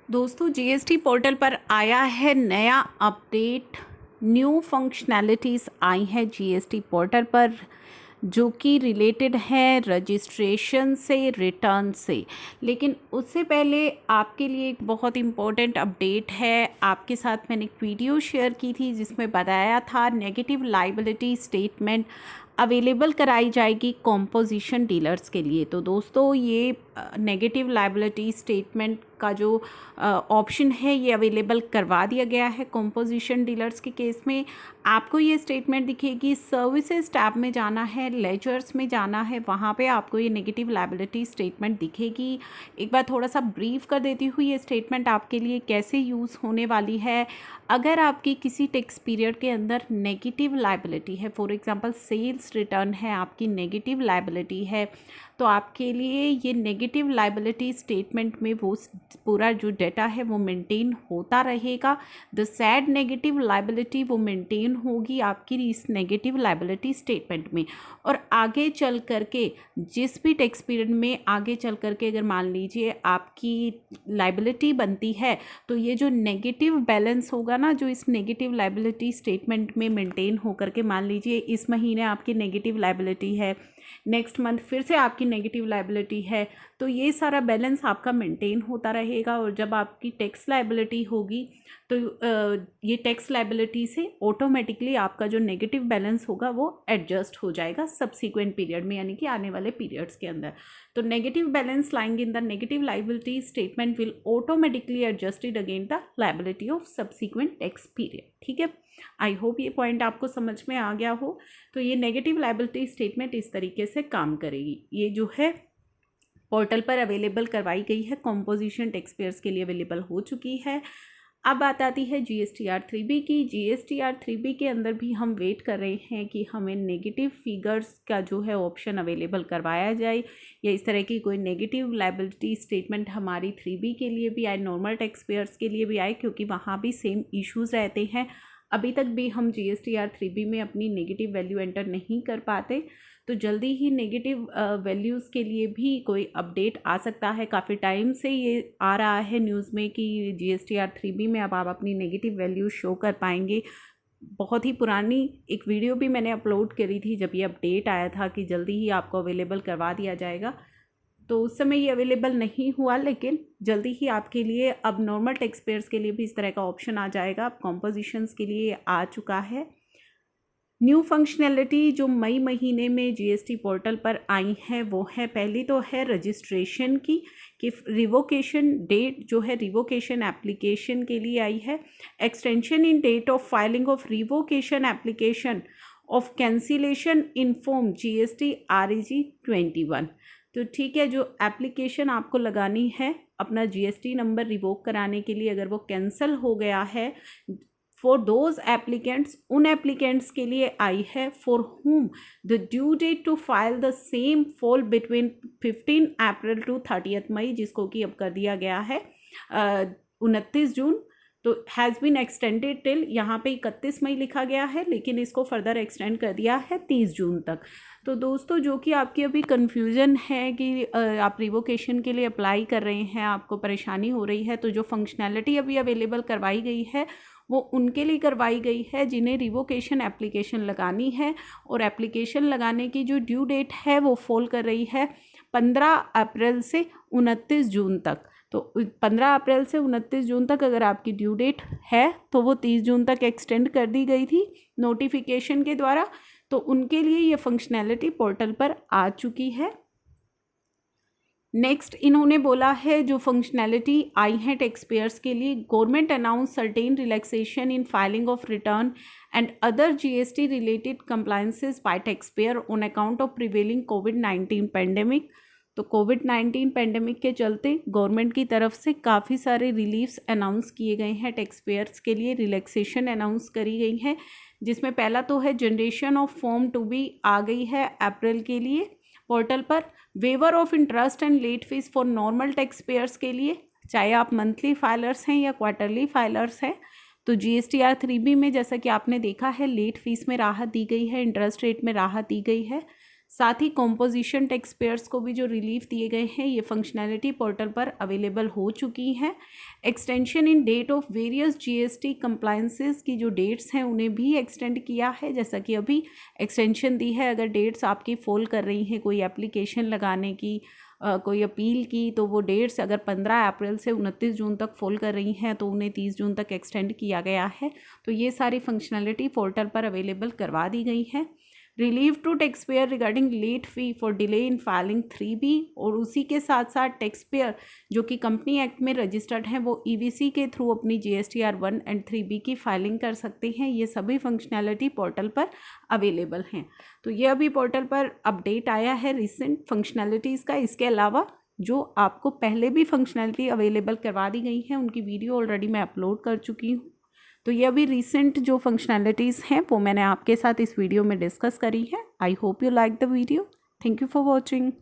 दोस्तों GST portal पर आया है नया अपडेट। न्यू फंक्शनैलिटीज़ आई हैं जीएसटी पोर्टल पर जो कि रिलेटेड है रजिस्ट्रेशन से, रिटर्न से। लेकिन उससे पहले आपके लिए एक बहुत इम्पोर्टेंट अपडेट है। आपके साथ मैंने एक वीडियो शेयर की थी जिसमें बताया था नेगेटिव लायबिलिटी स्टेटमेंट अवेलेबल कराई जाएगी कॉम्पोजिशन डीलर्स के लिए। तो दोस्तों ये नेगेटिव लायबिलिटी स्टेटमेंट का जो ऑप्शन है ये अवेलेबल करवा दिया गया है कॉम्पोजिशन डीलर्स के केस में। आपको ये स्टेटमेंट दिखेगी, सर्विसेज टैब में जाना है, लेजर्स में जाना है, वहाँ पे आपको ये नेगेटिव लायबिलिटी स्टेटमेंट दिखेगी। एक बार थोड़ा सा ब्रीफ कर देती हूँ ये स्टेटमेंट आपके लिए कैसे यूज़ होने वाली है। अगर आपकी किसी टैक्स पीरियड के अंदर नेगेटिव लायबिलिटी है, फॉर एग्जांपल सेल्स रिटर्न है आपकी नेगेटिव लायबिलिटी है, तो आपके लिए ये नेगेटिव लायबिलिटी स्टेटमेंट में वो पूरा जो डेटा है वो मेंटेन होता रहेगा। द सैड नेगेटिव लायबिलिटी वो मेंटेन होगी आपकी इस नेगेटिव लायबिलिटी स्टेटमेंट में। और आगे चल करके जिस भी टैक्स पीरियड में आगे चल करके अगर मान लीजिए आपकी लायबिलिटी बनती है, तो ये जो नेगेटिव बैलेंस होगा ना, जो इस नेगेटिव लायबिलिटी स्टेटमेंट में मेंटेन होकर के, मान लीजिए इस महीने आपकी नेगेटिव लायबिलिटी है, नेक्स्ट मंथ फिर से आपकी नेगेटिव लायबिलिटी है, तो ये सारा बैलेंस आपका मेंटेन होता रहेगा। और जब आपकी टैक्स लायबिलिटी होगी तो ये टैक्स लायबिलिटी से ऑटोमेटिकली आपका जो नेगेटिव बैलेंस होगा वो एडजस्ट हो जाएगा सब्सीक्वेंट पीरियड में, यानी कि आने वाले पीरियड्स के अंदर। तो negative balance lying in the negative liability statement will automatically adjusted against the liability of subsequent tax period. ठीक है, आई होप ये पॉइंट आपको समझ में आ गया हो। तो ये नेगेटिव लायबिलिटी स्टेटमेंट इस तरीके से काम करेगी। ये जो है पोर्टल पर अवेलेबल करवाई गई है, कॉम्पोजिशन टैक्स पेयर्स के लिए अवेलेबल हो चुकी है। अब बात आती है GSTR 3B की। GSTR 3B के अंदर भी हम वेट कर रहे हैं कि हमें नेगेटिव फिगर्स का जो है ऑप्शन अवेलेबल करवाया जाए, या इस तरह की कोई नेगेटिव लायबिलिटी स्टेटमेंट हमारी 3B के लिए भी आए, नॉर्मल टैक्स पेयर्स के लिए भी आए, क्योंकि वहाँ भी सेम इश्यूज़ रहते हैं। अभी तक भी हम GSTR 3B में अपनी नेगेटिव वैल्यू एंटर नहीं कर पाते, तो जल्दी ही नेगेटिव वैल्यूज़ के लिए भी कोई अपडेट आ सकता है। काफ़ी टाइम से ये आ रहा है न्यूज़ में कि GSTR 3B में अब आप अपनी नेगेटिव वैल्यू शो कर पाएंगे। बहुत ही पुरानी एक वीडियो भी मैंने अपलोड करी थी जब ये अपडेट आया था कि जल्दी ही आपको अवेलेबल करवा दिया जाएगा। तो उस समय ये अवेलेबल नहीं हुआ, लेकिन जल्दी ही आपके लिए अब नॉर्मल टैक्स पेयर्स के लिए भी इस तरह का ऑप्शन आ जाएगा। अब कॉम्पोजिशंस के लिए आ चुका है। न्यू फंक्शनैलिटी जो मई महीने में जीएसटी पोर्टल पर आई है वो है, पहली तो है रजिस्ट्रेशन की, कि रिवोकेशन डेट जो है रिवोकेशन एप्लीकेशन के लिए आई है। Extension in date of filing of revocation application of cancellation in form GST REG 21। तो ठीक है, जो एप्लीकेशन आपको लगानी है अपना GST नंबर रिवोक कराने के लिए, अगर वो कैंसिल हो गया है, फॉर दोज एप्लीकेंट्स, उन एप्लीकेंट्स के लिए आई है for whom the due date to file the same fall between 15 April to 30 May, जिसको कि अब कर दिया गया है 29 जून। तो हैज़ बीन एक्सटेंडेड टिल, यहाँ पे 31 मई लिखा गया है, लेकिन इसको फर्दर एक्सटेंड कर दिया है 30 जून तक। तो दोस्तों जो कि आपकी अभी कन्फ्यूज़न है कि आप रिवोकेशन के लिए अप्लाई कर रहे हैं, आपको परेशानी हो रही है, तो जो फंक्शनैलिटी अभी अवेलेबल करवाई गई है वो उनके लिए करवाई गई है जिन्हें रिवोकेशन एप्लीकेशन लगानी है, और एप्लीकेशन लगाने की जो ड्यू डेट है वो फॉल कर रही है 15 अप्रैल से 29 जून तक। तो 15 अप्रैल से 29 जून तक अगर आपकी ड्यू डेट है तो वो 30 जून तक एक्सटेंड कर दी गई थी नोटिफिकेशन के द्वारा। तो उनके लिए ये फंक्शनैलिटी पोर्टल पर आ चुकी है। नेक्स्ट इन्होंने बोला है जो फंक्शनैलिटी आई है टैक्स पेयर्स के लिए, government announce certain relaxation in filing of return and other GST related compliances bye tax payer on account of prevailing covid pandemic. तो कोविड-19 पेंडेमिक के चलते गवर्नमेंट की तरफ से काफ़ी सारे रिलीफ्स अनाउंस किए गए हैं, टैक्स पेयर्स के लिए रिलैक्सेशन अनाउंस करी गई है, जिसमें पहला तो है जनरेशन ऑफ फॉर्म 2B आ गई है अप्रैल के लिए पोर्टल पर। Waiver of interest and late fees for normal taxpayers के लिए, चाहे आप मंथली फाइलर्स हैं या क्वार्टरली फाइलर्स हैं। तो GSTR 3B में जैसा कि आपने देखा है लेट फीस में राहत दी गई है, इंटरेस्ट रेट में राहत दी गई है। साथ ही कॉम्पोजिशन टैक्स पेयर्स को भी जो रिलीफ दिए गए हैं ये फंक्शनैलिटी पोर्टल पर अवेलेबल हो चुकी हैं। Extension in date of various GST compliances की जो डेट्स हैं उन्हें भी एक्सटेंड किया है, जैसा कि अभी एक्सटेंशन दी है। अगर डेट्स आपकी फॉल कर रही हैं कोई एप्लीकेशन लगाने की, कोई अपील की, तो वो डेट्स अगर 15 अप्रैल से 29 जून तक फॉल कर रही हैं तो उन्हें 30 जून तक एक्सटेंड किया गया है। तो ये सारी फंक्शनैलिटी पोर्टल पर अवेलेबल करवा दी गई है। Relief to taxpayer regarding late fee for delay in filing 3B, और उसी के साथ साथ टैक्स पेयर जो कि कंपनी एक्ट में रजिस्टर्ड हैं वो EVC के थ्रू अपनी GSTR 1 एंड 3B की फाइलिंग कर सकते हैं। ये सभी फंक्शनैलिटी पोर्टल पर अवेलेबल हैं। तो ये अभी पोर्टल पर अपडेट आया है रिसेंट फंक्शनैलिटीज़ का। इसके अलावा जो आपको पहले भी फंक्शनैलिटी अवेलेबल करवा दी गई हैं उनकी वीडियो ऑलरेडी मैं अपलोड कर चुकी हूँ। तो ये अभी रिसेंट जो फंक्शनैलिटीज़ हैं वो मैंने आपके साथ इस वीडियो में डिस्कस करी है। I hope you like the video. Thank you for watching.